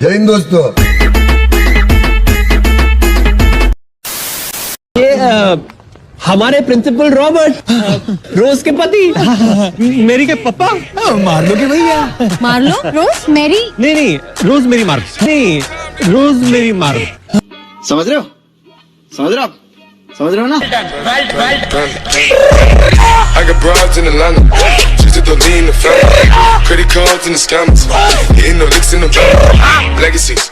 जय हिंद दोस्तों। हमारे प्रिंसिपल रॉबर्ट, रोज के पति, मेरी के पापा। मार लोगे भैया? मार लो रोज मेरी? नहीं, रोज मेरी मार। नहीं, रोज मेरी मार। समझ रहे हो? समझ रहे हो? समझ रहे हो ना? I got broads in Atlanta, just to lean in the family, credit cards in the scammers, hitting the licks in the bank, legacies.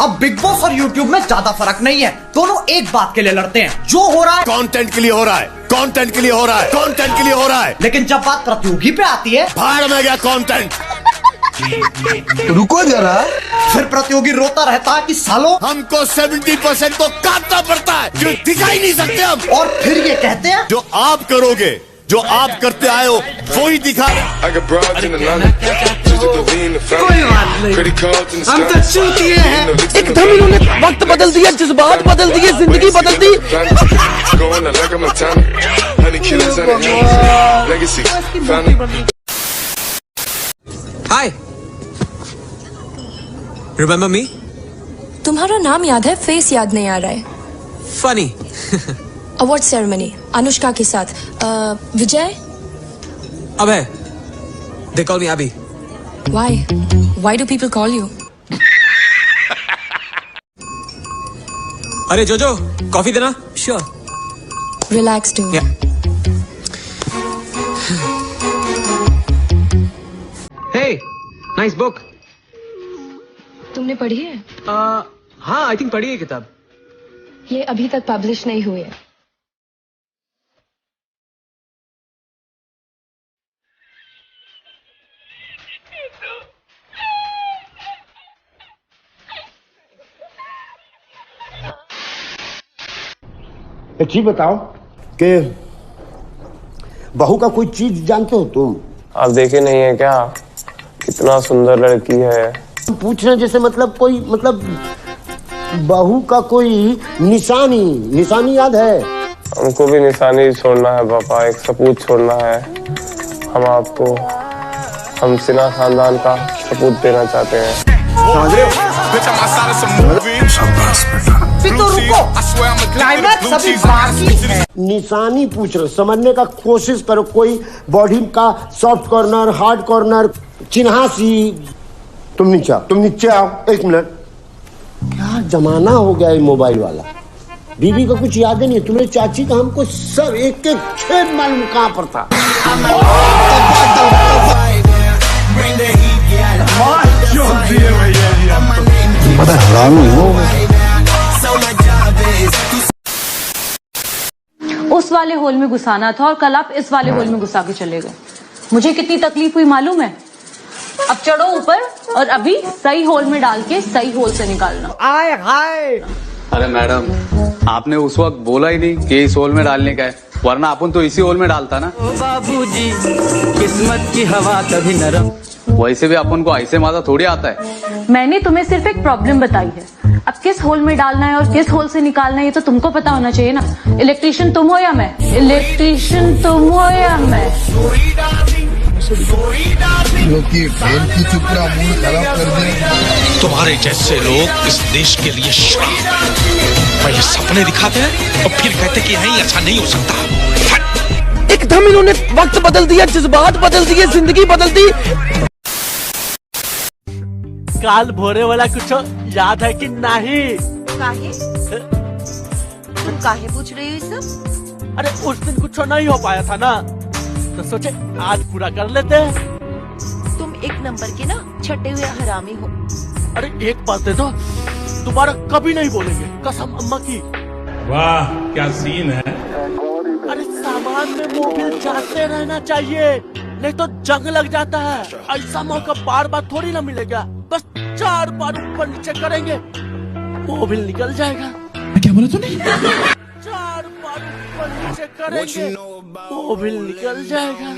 अब बिग बॉस और यूट्यूब में ज्यादा फर्क नहीं है, दोनों एक बात के लिए लड़ते हैं, जो हो रहा है कंटेंट के लिए हो रहा है, कंटेंट के लिए हो रहा है, कंटेंट के लिए हो रहा है। लेकिन जब बात प्रतियोगी पे आती है, भाड़ में गया कंटेंट। रुको जरा, फिर प्रतियोगी रोता रहता है कि सालों हमको 70% को काटना पड़ता है, जो दिखाई नहीं सकते हम। और फिर ये कहते हैं जो आप करोगे, जो आप करते आए हो, वो ही दिखा रहे। I got broads in Atlanta, just to lean in the family, credit cards in the हम तो चूतिए हैं। एकदम इन्होंने वक्त बदल दिया, जज्बात बदल दिए, जिंदगी बदल दी। going out like a Montana, honey killers on the hands, legacies, family. Hi, remember me? तुम्हारा नाम याद है, फेस याद नहीं आ रहा है। फनी। अवार्ड सेरेमनी अनुष्का के साथ, विजय। अबे, they call me Abhi. Why do people call you? अरे जोजो, कॉफी देना? Sure. Relax dude. Yeah. Hey, nice book. तुमने पढ़ी है? हाँ, आई थिंक पढ़ी है किताब। ये अभी तक पब्लिश नहीं हुई है। एक चीज बताओ कि बहू का कोई चीज जानते हो तुम? आप देखे नहीं है क्या, कितना सुंदर लड़की है। पूछ रहे जैसे मतलब कोई मतलब बहू का कोई निशानी याद है? हमको भी निशानी छोड़ना है पापा, एक सपूत छोड़ना है। हम सिन्हा खानदान का सपूत देना चाहते हैं। समझ रहे हो? फिर तो रुको, क्लाइमैक्स अभी बाकी है। निशानी पूछ रहे, समझने का कोशिश करो। कोई बॉडी का सॉफ्ट कॉर्नर, हार्ड कॉर्नर, चिन्हासी। तुम नीचे आओ, एक मिनट। क्या जमाना हो गया ये मोबाइल वाला। बीवी का कुछ याद नहीं है, तुम्हारी चाची का हमको सब एक छेद मालूम कहाँ पर था। बड़ा हरामी हो। उस वाले होल में घुसाना था और कल आप इस वाले होल में घुसा के चले गए। मुझे कितनी तकलीफ हुई मालूम है? अब चढ़ो ऊपर और अभी सही होल में डाल के सही होल से निकालना। आए हाय। अरे मैडम, आपने उस वक्त बोला ही नहीं कि इस होल में डालने का है, वरना अपन तो इसी होल में डालता ना। बाबूजी, किस्मत की हवा कभी नरम। वैसे भी अपन को ऐसे मजा थोड़ी आता है। मैंने तुम्हें सिर्फ एक प्रॉब्लम बताई है। अब किस होल में डालना है और किस होल से निकालना है ये तो तुमको पता होना चाहिए ना। इलेक्ट्रिशियन तुम हो या मैं? इलेक्ट्रिशियन तुम हो या मैं? क्योंकि खेल की चुपड़ा मूड खराब कर दिया। तुम्हारे जैसे लोग इस देश के लिए श्राप है। पहले सपने दिखाते हैं और फिर कहते कि नहीं, ऐसा नहीं हो सकता। एकदम इन्होंने वक्त बदल दिया, जज्बात बदल दिए, जिंदगी बदल दी। काल भोरे वाला कुछ याद है कि नहीं? तुम काहे पूछ रही हो ये सब? अरे उस दिन कुछ नहीं हो पाया था ना, तो सोचे आज पूरा कर लेते हैं। तुम एक नंबर के ना छटे हुए हरामी हो। अरे एक बात दे दो, दोबारा कभी नहीं बोलेंगे, कसम अम्मा की। वाह क्या सीन है। अरे सामान में मोबिल जाते रहना चाहिए, नहीं तो जंग लग जाता है। ऐसा मौका बार बार थोड़ी ना मिलेगा। बस 4 बार ऊपर नीचे करेंगे, मोबिल निकल जाएगा। क्या बोला तूने? 4 बार ऊपर नीचे करेंगे, मोबिल निकल जाएगा।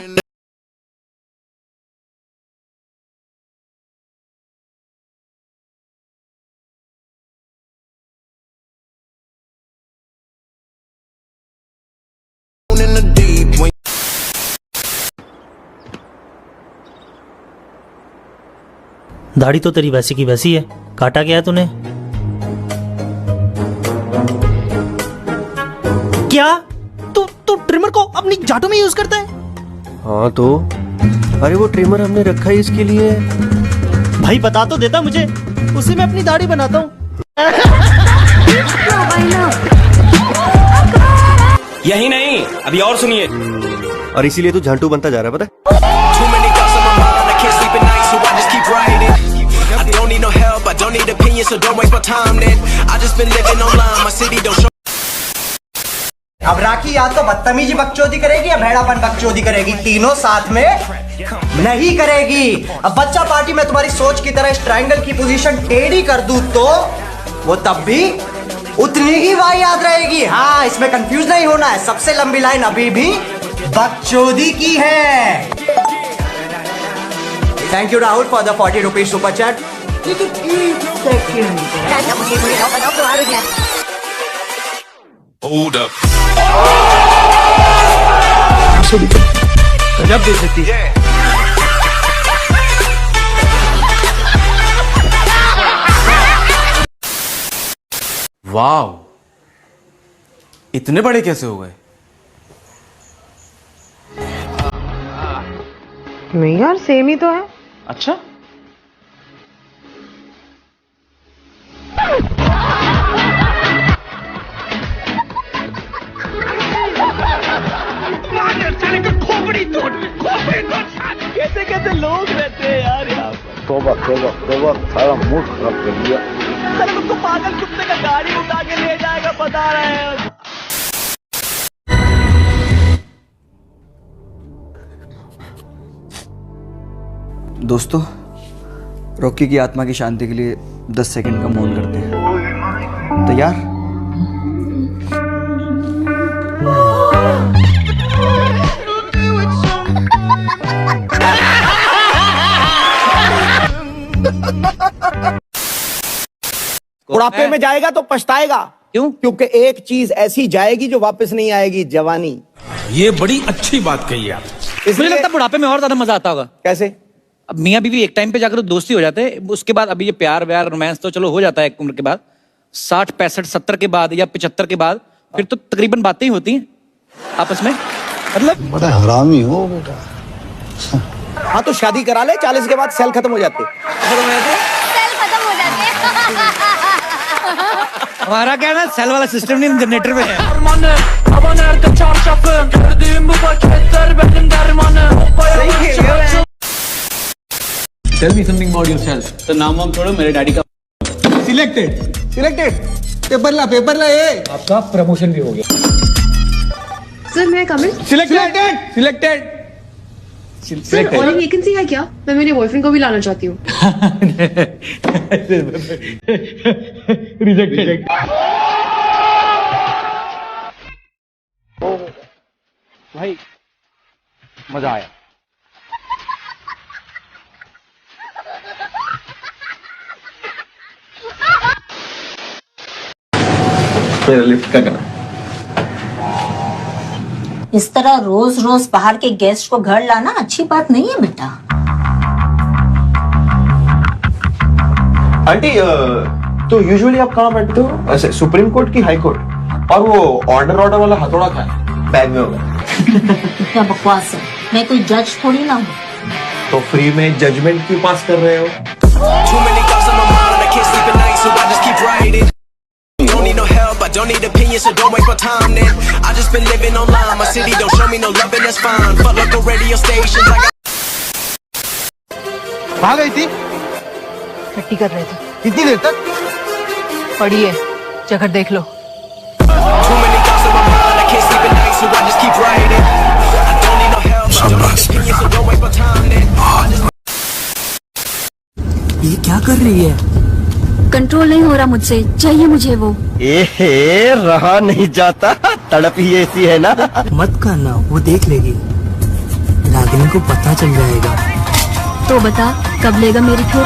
दाढ़ी तो तेरी वैसी की वैसी है, काटा क्या है तूने? क्या तू ट्रिमर को अपनी जाटों में यूज करता है? हाँ तो अरे वो ट्रिमर हमने रखा है इसके लिए। भाई बता तो देता मुझे, उसी में अपनी दाढ़ी बनाता हूँ। यही नहीं, अभी और सुनिए। और इसीलिए तू झांटू बनता जा रहा है, पता है? अब राखी या तो बदतमीजी बकचोदी करेगी या भेड़ापन बकचोदी करेगी, तीनों साथ में नहीं करेगी। अब बच्चा पार्टी में तुम्हारी सोच की तरह इस ट्रायंगल की पोजीशन टेढ़ी कर दूं तो वो तब भी उतनी ही वाही याद रहेगी। हाँ, इसमें कंफ्यूज नहीं होना है, सबसे लंबी लाइन अभी भी बकचोदी की है। Thank you Rahul for the 40 rupees super chat. Hold up. गजब बेइज्जती है। वाव, इतने बड़े कैसे हो गए? नहीं यार, सेम ही तो है। अच्छा, कैसे कैसे लोग रहते हैं यार यहाँ पर। तोबा तोबा तोबा, सारा मूड खराब कर दिया। चलो तुमको पागल कुत्ते का गाड़ी उठा के ले जाएगा, बता रहे हैं। दोस्तों, रॉकी की आत्मा की शांति के लिए 10 सेकंड का मौन करते हैं। तैयार? बुढ़ापे में जाएगा तो पछताएगा। क्यों? क्योंकि एक चीज ऐसी जाएगी जो वापस नहीं आएगी, जवानी। ये बड़ी अच्छी बात कही आप। मुझे लगता है बुढ़ापे में और ज्यादा मजा आता होगा। कैसे? अब मियाँ बीवी एक टाइम पे जाकर दोस्ती हो जाते हैं, उसके बाद अभी ये प्यार व्यार रोमांस तो चलो हो जाता है एक उम्र के बाद, 60 65 70 के बाद या 75 के बाद फिर तो तकरीबन बातें ही होती हैं आपस में। मतलब बड़ा हरामी हो बेटा। हाँ तो शादी करा ले, 40 के बाद सेल खत्म हो जाते। हमारा क्या ना, सेल वाला सिस्टम नहीं, जनरेटर में है। Tell me something about yourself. तो नाम वाम छोड़ो, मेरे डैडी का सिलेक्टेड पेपर ला ये। आपका प्रमोशन भी हो गया। सर मैं कमिंग? सिलेक्टेड। सर और वैकेंसी है क्या? मैं मेरे बॉयफ्रेंड को भी लाना चाहती हूँ। रिजेक्टेड। भाई मजा आया। लिफ्ट का करना। इस तरह रोज रोज बाहर के गेस्ट को घर लाना अच्छी बात नहीं है बेटा। आंटी, तो यूजुअली आप कहाँ बैठते हो? ऐसे सुप्रीम कोर्ट की हाई कोर्ट? और वो ऑर्डर वाला हथौड़ा क्या है? बैग में होगा। क्या बकवास है, मैं कोई जज थोड़ी ना हूँ। तो फ्री में जजमेंट क्यों पास कर रहे हो? Don't need opinions, so don't waste my time then. I just been living online, my city don't show me no love and that's fine. Fuck local radio stations, I got... कहाँ गई थी? छुट्टी कर रहे थे। कितनी देर तक? पढ़िए, चक्कर देख लो। Too many thoughts in my mind, I can't sleep at night, so I just keep writing. I don't need no help, I don't need opinions, so don't waste my time then. ये क्या कर रही है? Control नहीं हो रहा मुझसे, चाहिए मुझे वो। ए रहा नहीं जाता, तड़प ही ऐसी है ना। मत करना, वो देख लेगी, रागिनी को पता चल जाएगा। तो बता, कब लेगा मेरी ठोक?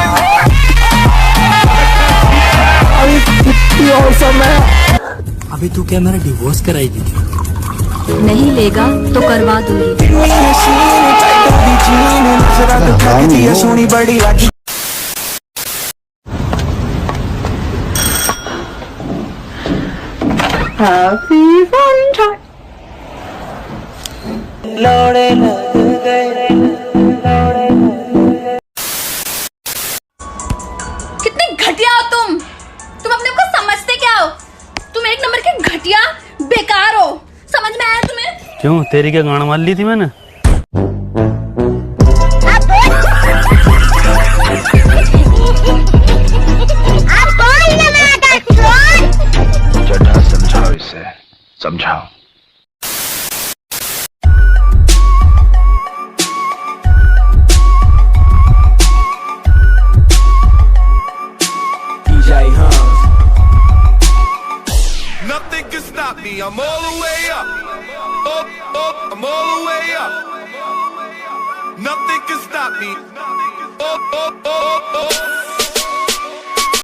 अभी तू क्या मेरा डिवोर्स कराएगी? नहीं लेगा तो करवा दूंगी। Happy Valentine. लोड़े लग गए कितने घटिया हो तुम अपने को समझते क्या हो? तुम एक नंबर के घटिया बेकार हो, समझ में आया तुम्हें? क्यों, तेरी क्या गाना मार ली थी मैंने?